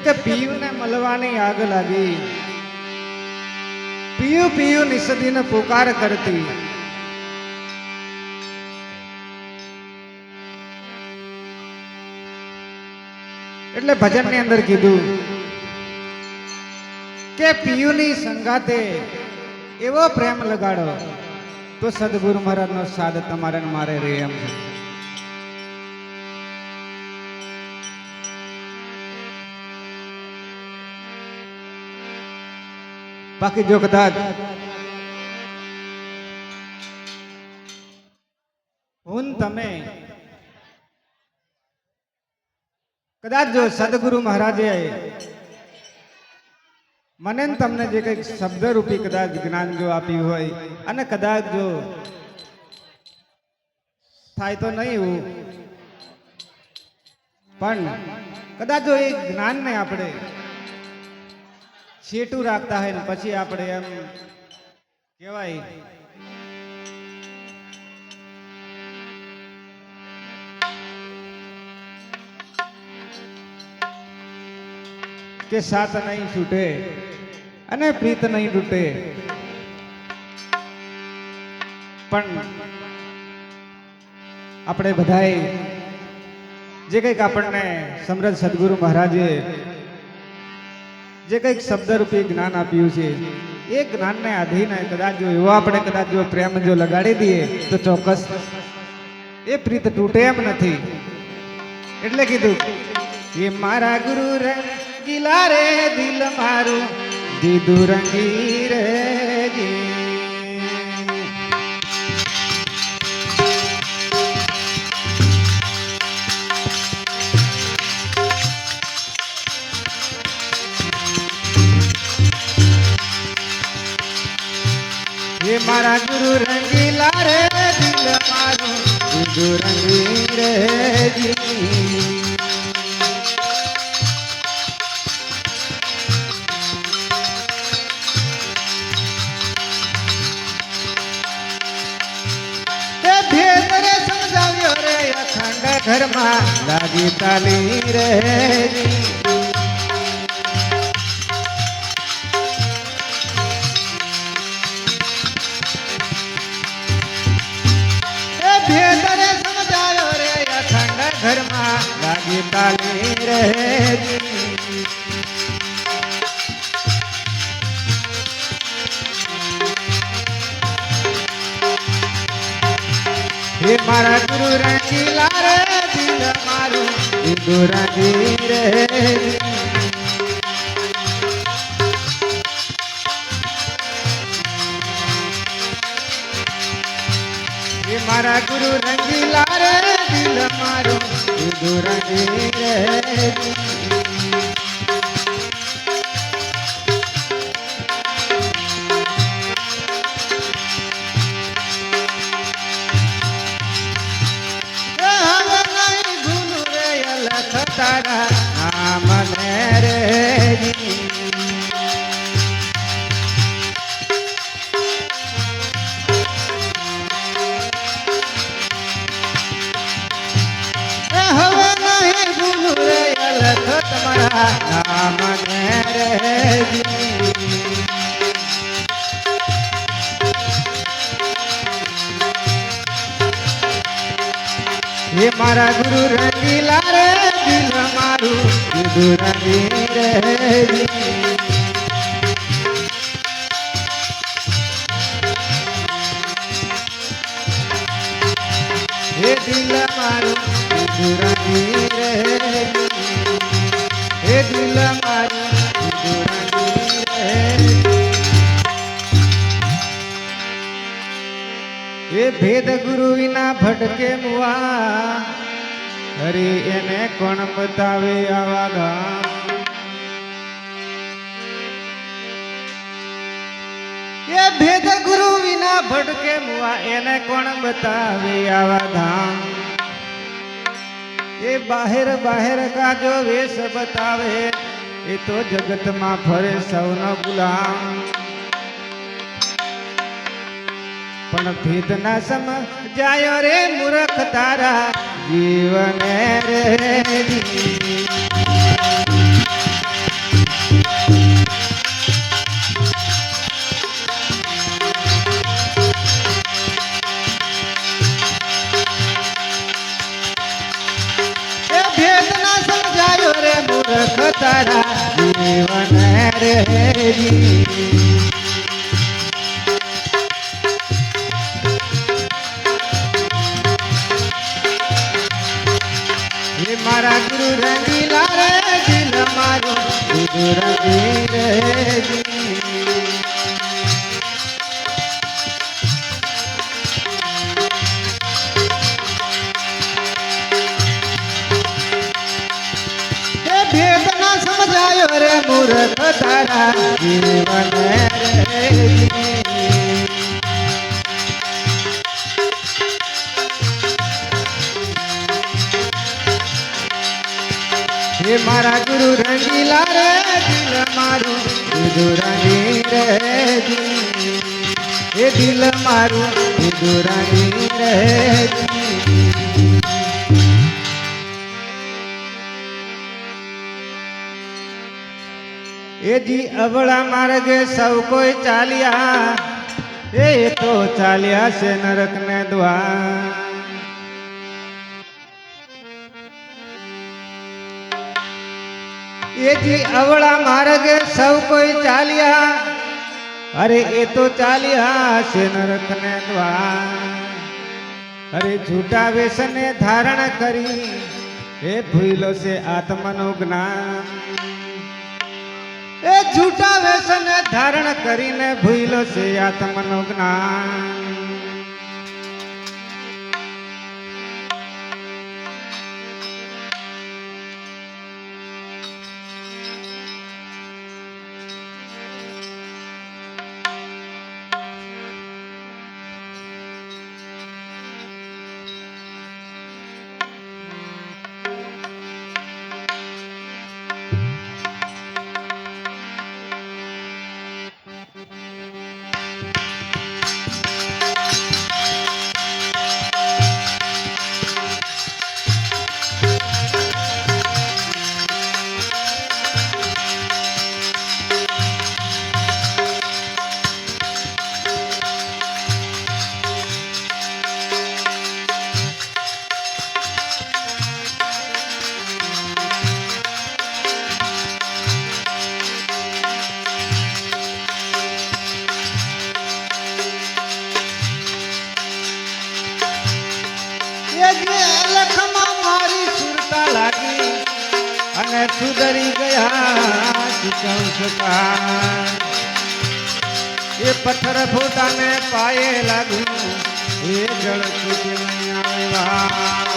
કે પીયું ને મળવાની આગ લાગી, પીયું પીયું નિસદીને પુકાર કરતી, એટલે ભજન ની અંદર કીધું કે પીયુની સંગાતે એવો પ્રેમ લગાડો તો સદગુરુ મહારાજ નો સાદ તમારે મારે રે એમ છે. બાકી જો કદાચ હું તમે કદાચ જો સદગુરુ મહારાજે મને તમને જે કંઈક શબ્દ રૂપી કદાચ જ્ઞાન જો આપ્યું હોય અને કદાચ જો થાય તો નહીં એવું, પણ કદાચ જો એ જ્ઞાનને આપણે છેટું રાખતા હોય ને પછી આપણે એમ કહેવાય કે સાથ નહીં છૂટે અને પ્રીત નહીં તૂટે, પણ આપણે બધાએ જે કંઈક આપણને સમૃદ્ધ સદગુરુ મહારાજે જે કંઈક શબ્દરૂપી જ્ઞાન આપ્યું છે એ જ્ઞાનને આધીને કદાચ જો એવો આપણે કદાચ જો પ્રેમ જો લગાડી દઈએ તો ચોક્કસ એ પ્રીત તૂટે એમ નથી. એટલે કીધું એ મારા ગુરુ રંગીલા રે દિલ મારું દીધું રંગી રે ये मारा गुरु रंगीला रे दिल मारू गुरु रंगी रे जी. भेद रे समझाव्यो रे अखंड घर में लागी ताली रे जी. घर में लागी ताली रहेगी. हे मारा गुरु रंगीला रे दिल मारू दिल रंगी रहेगी. हे मारा गुरु रंगीला रे दिल मारू दिल रंगी रहेगी. नहीं भूलू रे अलख तारा नाम रे जी. तुम्हारा नाम रे जी. ये मारा गुरु रंगीला रे दिल मारू दिल रंगी रे जी. ये दिल मारू दिल रंगी रे जी. हे दिल मारू हे भेद गुरु विना भटके मुआ हरि एने कोण बतावे आवा गाम. ये भेद गुरु विना भटके मुआ एने कोण बतावे आवा धाम. ये बाहर बाहर का जो वेश बतावे ये तो जगत में फरे सौनो गुलाम. पण भेद ना समझायो रे मूर्ख तारा जीवन रे जी. રંગી રહેજી ભેદ ના સમજાયો રે મૂર્ખ તારા જીવન રેજી હે મારા ગુરુ રંગીલા રે દિલ મારું દીધું રંગી રેજી હે દિલ મારું દીધું રંગી રેજી એ જી અવળા માર્ગે સૌ કોઈ ચાલ્યા એ તો ચાલ્યા છે નરક ને દ્વાર એ જી અવળા માર્ગે સૌ કોઈ ચાલ્યા અરે એ તો ચાલ્યા છે નરક ને દ્વાર અરે झूठा વેશને ધારણ કરી એ ભૂલો છે આત્મનું જ્ઞાન એ झूठा વેશને ધારણ કરીને ભૂલો છે આત્મનું જ્ઞાન અને સુધરી ગયા સંસ્કાર એ પથ્થર ફોટાને પાયે લાગ્યું એ જળ સુધી આવ્યા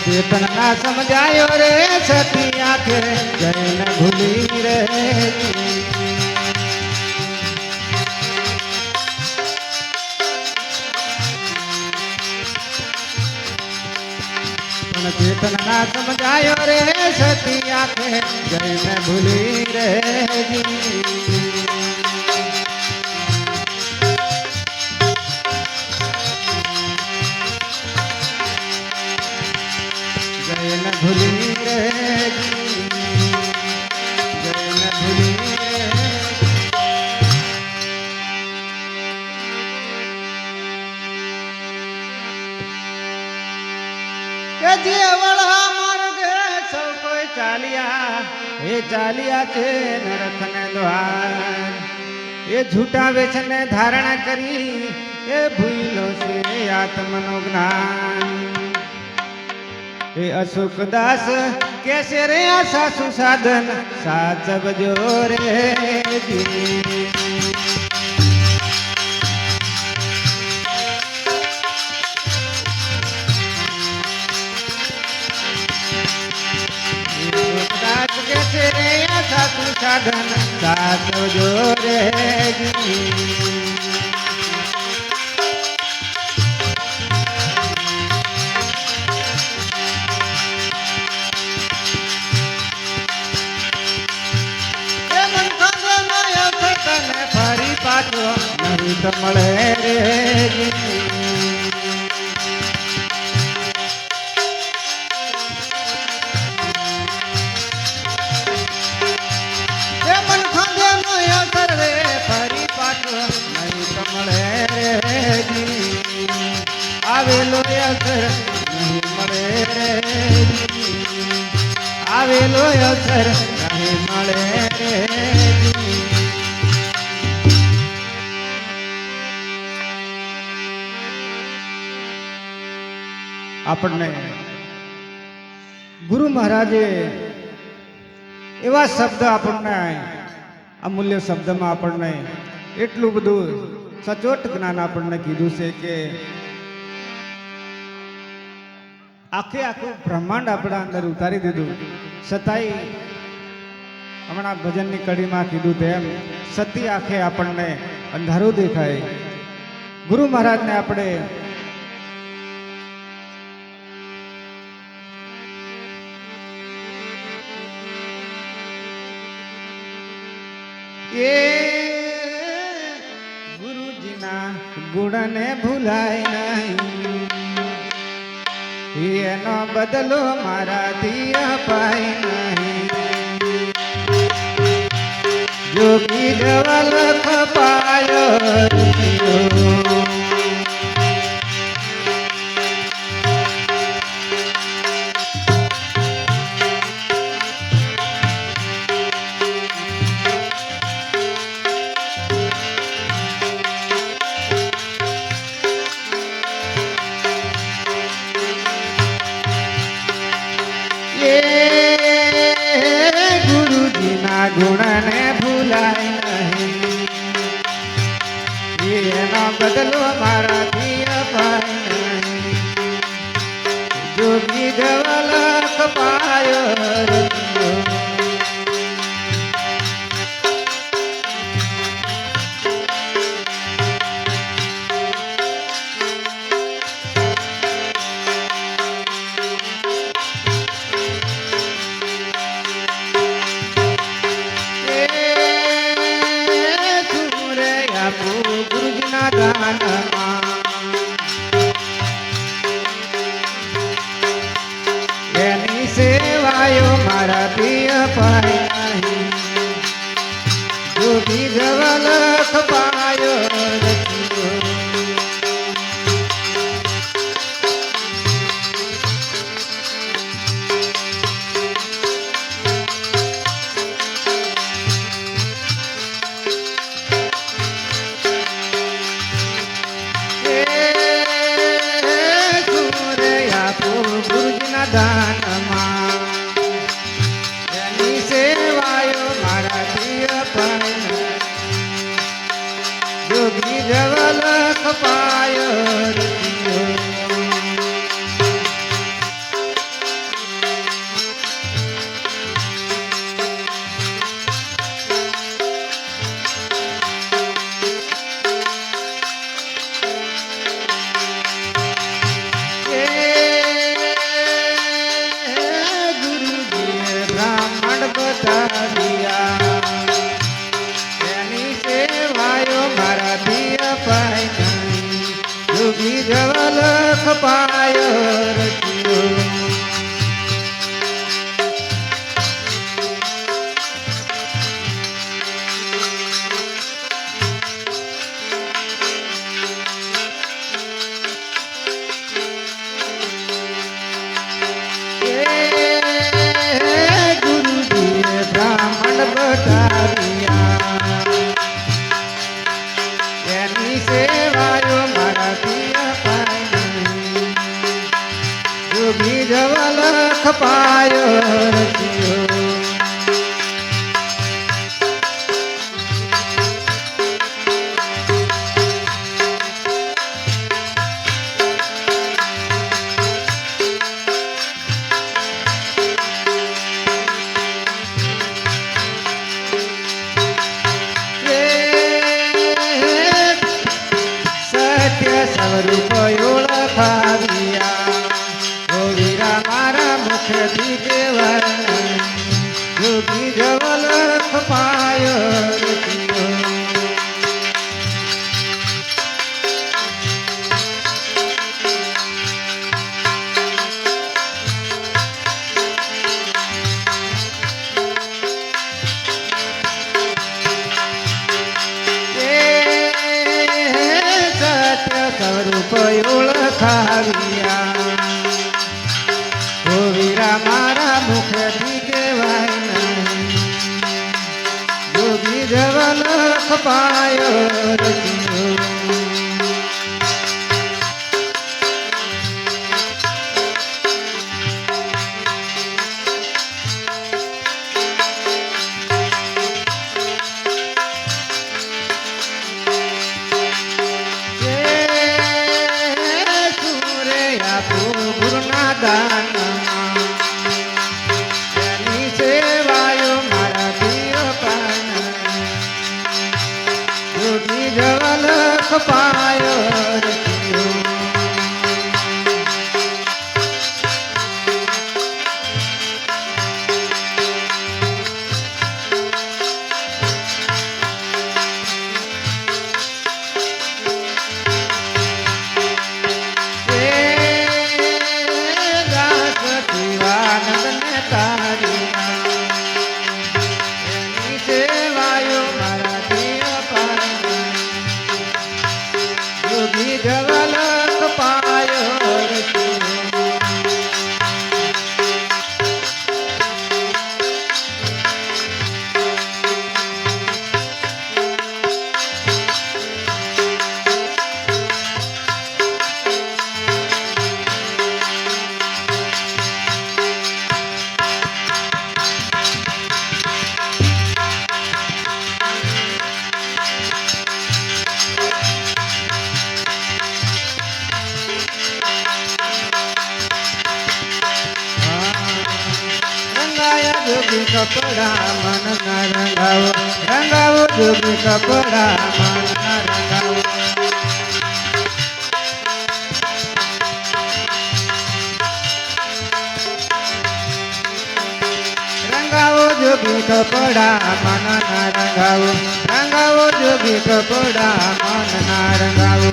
चेतन ना समझायो रे सती आंखे जैन भूली रे चेतन ना समझायो रे सती आंखे जैन भूली रे जैन भूली रहेगी जैन भूली के जीवड़ा मार्गे सब कोई चालिया ये चालिया छे नरक ने द्वार ये झूठा वेचने धारणा करी ये भूलो से आत्मनो ज्ञान अशोक दास कैसे रे सासु साधन साचब जो रे दास कैसे रे सासु साधन साचब जो रे પાછો નહીં તો મળે રે મન ખાંધે નો અવસર નહીં મળે રે જી. આવેલો અવસર નહીં મળે રે જી. આપણને ગુરુ મહારાજે એવા શબ્દ આપણને અમૂલ્ય શબ્દમાં આપણને એટલું બધું સચોટ જ્ઞાન આપણને કીધું છે કે આખે આખું બ્રહ્માંડ આપણા અંદર ઉતારી દીધું. છતાંય હમણાં ભજનની કડીમાં કીધું તેમ સતી આંખે આપણને અંધારું દેખાય. ગુરુ મહારાજને આપણે એ ગુરુજીના ગુણને ભૂલાય નહીં, એનો બદલો મારાથી અપાય નહીં. જોગી જવલ ખપાયો ગુરુજીના ગુણને ભૂલાય નહીં, એનો બદલો મારાથી અપાય નહીં. જોગી જવલખ પાયો ગુરુજીના દાનમાં એની સેવાયો મારાથી અપાય નહીં. જોગી જવલખ પાયો રચ્યો. ગુરુજીના દાનમાં એની સેવાયો મારાથી અપાય નહીં. જોગી જવલખ પાયો રચ્યો. એની સેવાયો મારાથી અપાય નહીં. જોગી જવલખ પાયો રચ્યો. એની સેવાયો મારાથી અપાય નહીં. જોગી જવલખ પાયો રચ્યો. સ્વરૂપ ઓળખાવ્યા ઓ વીરા મારા મુખથી જે વર્ણન. જોગી જવલખ પાયો રચ્યો. સ્વરૂપ ઓળખાવ્યા ઓ વીરા મારા મુખથી કહેવાય નહીં જોગી જવન ખપાય રચ્યો પાયો રચ્યો દાસ શિવાનંદને તાર્યા એની સેવાયો મારાથી અપાય જોગી જવલક પાયો રચ્યો જોગી કપડા મન ના રંગાવો રંગાવો જોગી કપડા મન ના રંગાવો રંગાવો જોગી કપડા મન ના રંગાવો રંગાવો જોગી કપડા મન ના રંગાવો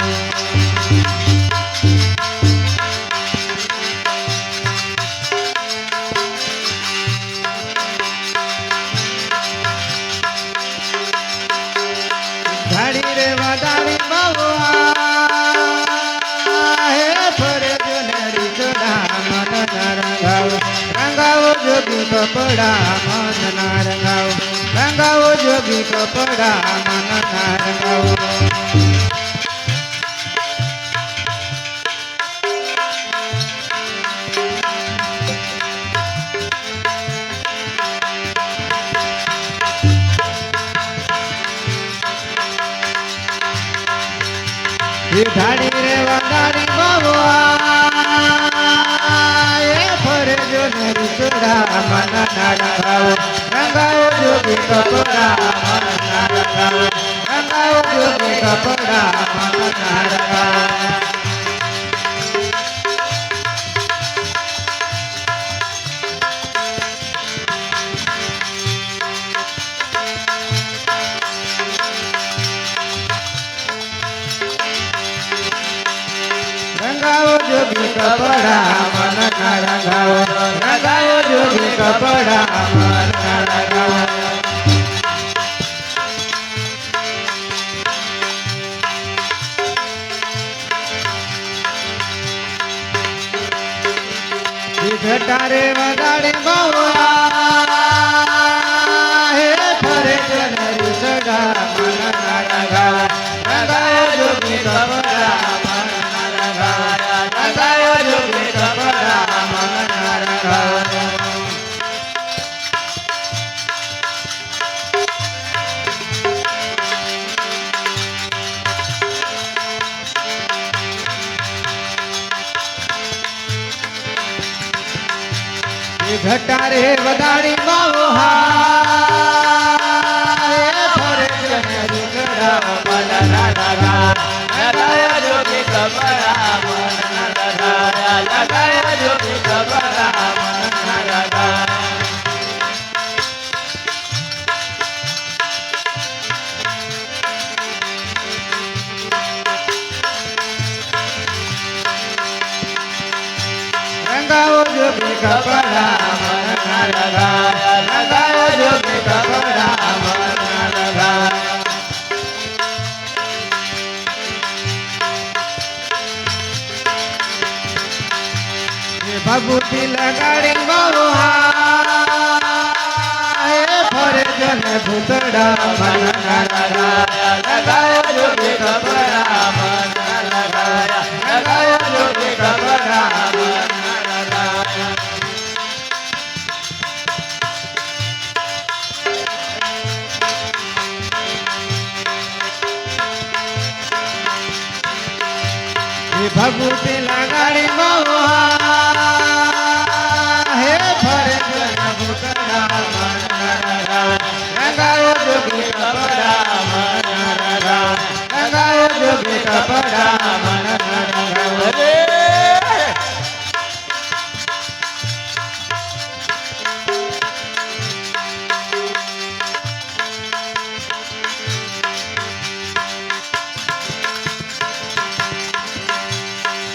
ધાડી રે વાદાડી બાવા હે ફરે જો નરી ચડા મન ના રંગાવો રંગાવો જોગી કપડા મન ના રંગાવો રંગાવો જોગી કપડા મન ના રંગાવો ધાડી રે વાદાડી બાવા એ ફરે જો નરી ચડા મન ના રંગાવો રંગાવો જોગી કપડા મન ના રંગાવો રંગાવો જોગી કપડા મન ના રંગાવો રંગાવો જોગી કપડા મન ના રંગાવો રંગાવો જોગી કપડા મન ના રંગાવો ઘટારે વગાડે બાવા હે ફરે જનરી સડા મન ના રંગાવો રંગાવો જોગી કપડા મન ના રંગાવો રંગાવો જોગી કપડા મન ના રંગાવો ઘટારે વગાડી બાવો હા ફરે જનરી સડા મન ના રંગાવો જોગી કપડા મન ના રંગાવો લગાયા જોગી કપડા મન ના રંગાવો રંગાવો જોગી કપડા મન ના રંગાવો લગાયા જોગી કપડા મન ના રંગાવો ભભૂતિ લગાડી મોહા ફરે જને ભૂતડા મન લગાયા લગાયો જોગી કપડા મન લગાયા લગાયો જોગી કપડા મન લગાયા ભભૂતિ લગાડી મોહા હે ફરે જન ભૂતડા મન લગાયો જોગી કપડા મન લગાયો જોગી કપડા મન લગાયો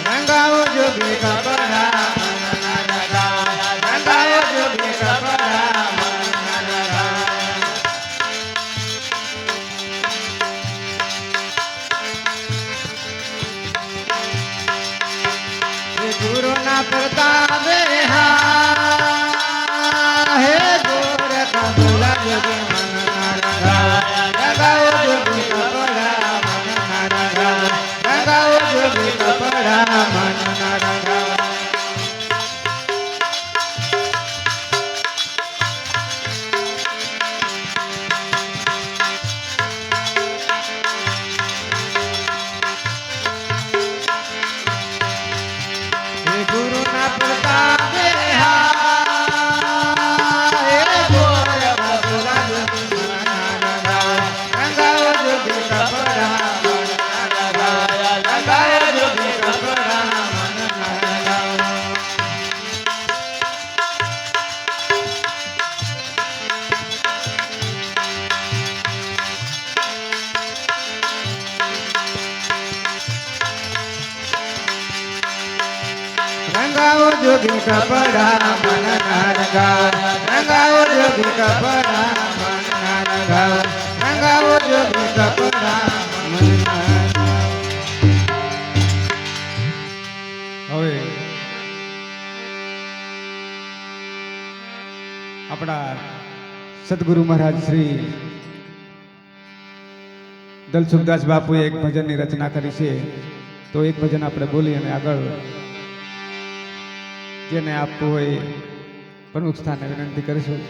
રંગાઓ જોગી કપડા મન લગાયા રંગાયો જોગી કપડા મન લગાયા ગુરુના પ્રતાપે હા હે ગોરખ બોલા જોગી મન લગાયા રંગાયો જોગી કપડા મન લગાયા રંગાયો જોગી કપડા મન લગાયા ગુરુના પ્રતાપે હા હે ગોરખ બોલા જોગી મન લગાયા રંગાયો જોગી કપડા મન લગાયા લગાયો જોગી કપડા મન લગાયા રંગાઓ જોગી કપડા મન લગાયા રંગાઓ જોગી કપડા મન લગાયા રંગાઓ જોગી કપડા મન લગાયા હવે આપણા સદગુરુ મહારાજ શ્રી દલસુખદાસ બાપુએ એક ભજનની રચના કરી છે તો એક ભજન આપણે બોલી અને આગળ જેને આપવું હોય પ્રમુખ સ્થાને વિનંતી કરીશું.